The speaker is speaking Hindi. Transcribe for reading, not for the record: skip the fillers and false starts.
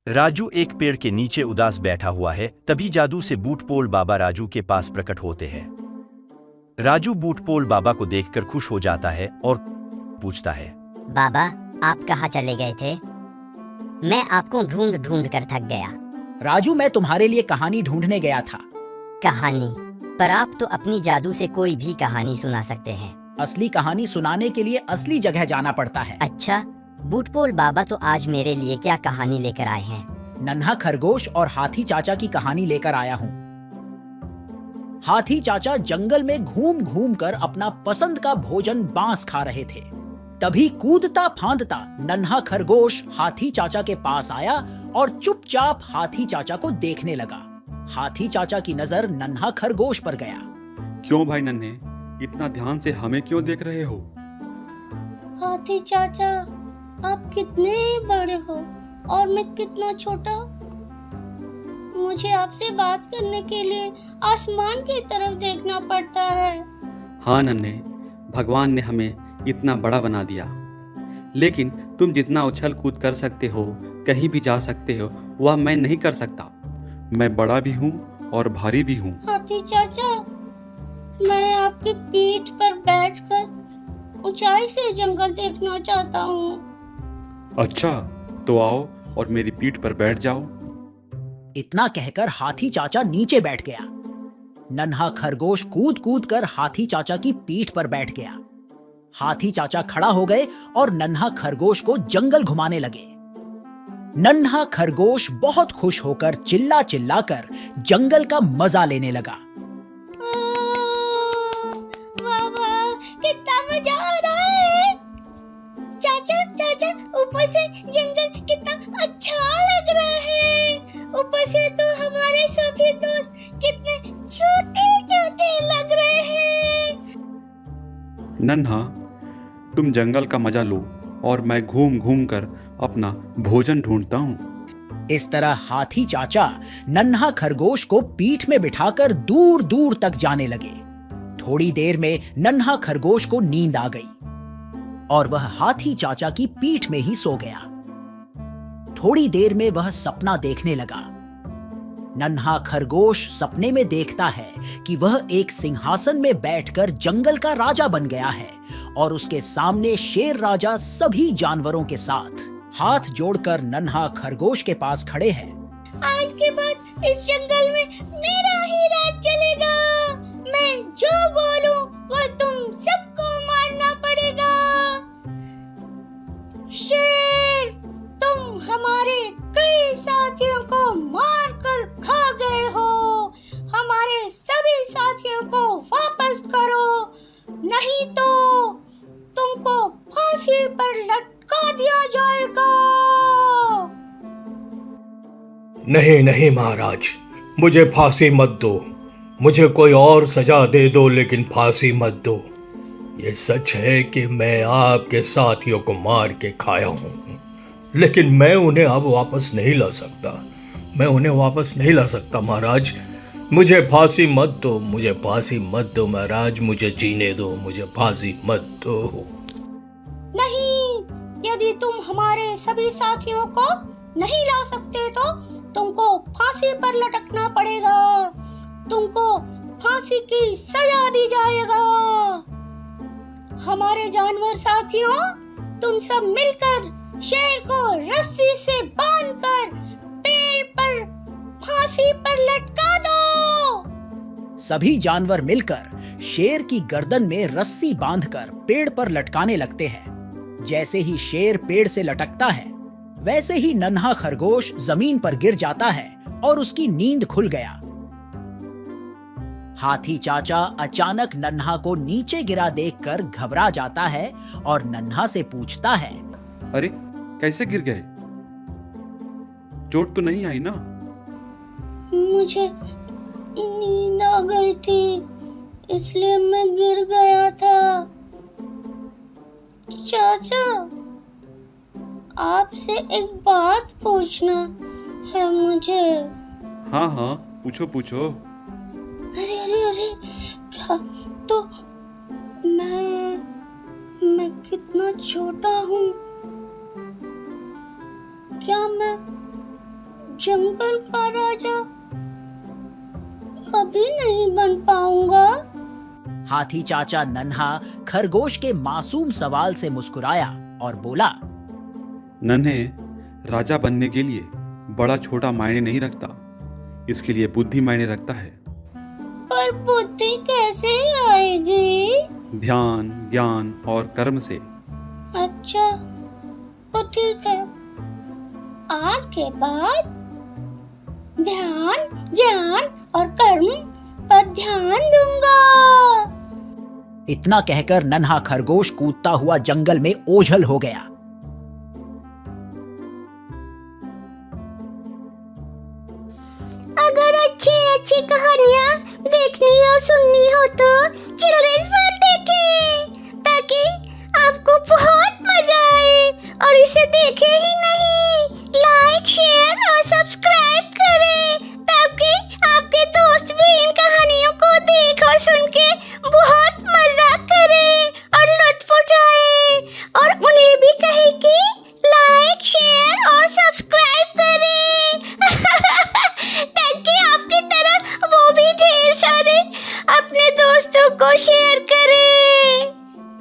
राजू एक पेड़ के नीचे उदास बैठा हुआ है। तभी जादू से बूटपोल बाबा राजू के पास प्रकट होते हैं। राजू बूटपोल बाबा को देखकर खुश हो जाता है और पूछता है, बाबा, आप कहाँ चले गए थे? मैं आपको ढूंढ ढूंढ कर थक गया। राजू, मैं तुम्हारे लिए कहानी ढूंढने गया था। कहानी? पर आप तो अपनी जादू से कोई भी कहानी सुना सकते हैं। असली कहानी सुनाने के लिए असली जगह जाना पड़ता है। अच्छा, बूटपोल बाबा तो आज मेरे लिए क्या कहानी लेकर आए हैं? नन्हा खरगोश और हाथी चाचा की कहानी लेकर आया हूँ। हाथी चाचा जंगल में घूम घूम कर अपना पसंद का भोजन बांस खा रहे थे। तभी कूदता फांदता नन्हा खरगोश हाथी चाचा के पास आया और चुपचाप हाथी चाचा को देखने लगा। हाथी चाचा की नजर नन्हा खरगोश पर गया। क्यों भाई नन्हे, इतना ध्यान से हमें क्यों देख रहे हो? हाथी चाचा, आप कितने बड़े हो और मैं कितना छोटा। मुझे आपसे बात करने के लिए आसमान की तरफ देखना पड़ता है। हाँ नन्हे, भगवान ने हमें इतना बड़ा बना दिया, लेकिन तुम जितना उछल कूद कर सकते हो, कहीं भी जा सकते हो, वह मैं नहीं कर सकता। मैं बड़ा भी हूँ और भारी भी हूँ। हाथी चाचा, मैं आपकी पीठ पर बैठकर ऊंचाई से जंगल देखना चाहता हूँ। अच्छा, तो आओ और मेरी पीठ पर बैठ जाओ। इतना कहकर हाथी चाचा नीचे बैठ गया। नन्हा खरगोश कूद कूद कर हाथी चाचा की पीठ पर बैठ गया। हाथी चाचा खड़ा हो गए और नन्हा खरगोश को जंगल घुमाने लगे। नन्हा खरगोश बहुत खुश होकर चिल्ला चिल्ला कर जंगल का मजा लेने लगा। बाबा, कितना मजा आ रहा है। चाचा चाचा, ऊपर से जंगल कितना अच्छा लग रहा है। ऊपर से तो हमारे सभी दोस्त कितने छोटे छोटे लग रहे हैं। नन्हा, तुम जंगल का मजा लो और मैं घूम घूम कर अपना भोजन ढूंढता हूँ। इस तरह हाथी चाचा नन्हा खरगोश को पीठ में बिठाकर दूर दूर तक जाने लगे। थोड़ी देर में नन्हा खरगोश को नींद आ गई और वह हाथी चाचा की पीठ में ही सो गया। थोड़ी देर में वह सपना देखने लगा। नन्हा खरगोश सपने में देखता है कि वह एक सिंहासन में बैठकर जंगल का राजा बन गया है और उसके सामने शेर राजा सभी जानवरों के साथ हाथ जोड़कर नन्हा खरगोश के पास खड़े हैं। आज के बाद इस जंगल में मेरा ही राज चलेगा। मैं जो बोलूं वह तुम सबको मानना पड़ेगा। शेर, तुम हमारे कई साथियों को मार कर खा गए हो। हमारे सभी साथियों को वापस करो, नहीं तो तुमको फांसी पर लटका दिया जाएगा। नहीं नहीं महाराज, मुझे फांसी मत दो। मुझे कोई और सजा दे दो, लेकिन फांसी मत दो। ये सच है कि मैं आपके साथियों को मार के खाया हूँ, लेकिन मैं उन्हें अब वापस नहीं ला सकता। मैं उन्हें वापस नहीं ला सकता महाराज। मुझे फांसी मत दो, मुझे फांसी मत दो महाराज। मुझे जीने दो, मुझे फांसी मत दो। नहीं, यदि तुम हमारे सभी साथियों को नहीं ला सकते तो तुमको फांसी पर लटकना पड़ेगा। तुमको फांसी की सजा दी जाएगा। हमारे जानवर साथियों, तुम सब मिलकर शेर को रस्सी से बांधकर पेड़ पर फांसी पर लटका दो। सभी जानवर मिलकर शेर की गर्दन में रस्सी बांधकर पेड़ पर लटकाने लगते हैं। जैसे ही शेर पेड़ से लटकता है, वैसे ही नन्हा खरगोश जमीन पर गिर जाता है और उसकी नींद खुल गया। हाथी चाचा अचानक नन्हा को नीचे गिरा देखकर घबरा जाता है और नन्हा से पूछता है, अरे, कैसे गिर गए? चोट तो नहीं आई ना? मुझे नींद आ गई थी, इसलिए मैं गिर गया था। चाचा, आपसे एक बात पूछना है मुझे। हाँ हाँ, पूछो पूछो। अरे अरे अरे, क्या तो मैं कितना छोटा हूँ? क्या मैं जंगल का राजा कभी नहीं बन पाऊंगा। हाथी चाचा नन्हा खरगोश के मासूम सवाल से मुस्कुराया और बोला, नन्हे, राजा बनने के लिए बड़ा छोटा मायने नहीं रखता, इसके लिए बुद्धि मायने रखता है। पर बुद्धि कैसे आएगी? ध्यान, ज्ञान और कर्म से। अच्छा, तो ठीक है। आज के बाद ध्यान, ज्ञान और कर्म पर ध्यान दूंगा। इतना कहकर नन्हा खरगोश कूदता हुआ जंगल में ओझल हो गया। अगर अच्छी कहानियाँ देखनी और सुननी हो तो चिल्ड्रंस वर्ल्ड देखें, ताकि आपको बहुत मजा आए। और इसे देखे ही नहीं, लाइक, शेयर और सब्सक्राइब करें, ताकि आपके दोस्त भी इन कहानियों को देख और सुन के बहुत मजा करें और लुत्फ उठाए, और उन्हें भी कहे कि लाइक, शेयर और सब्सक्राइब करें ताकि आपकी तरह वो भी ढेर सारे अपने दोस्तों को शेयर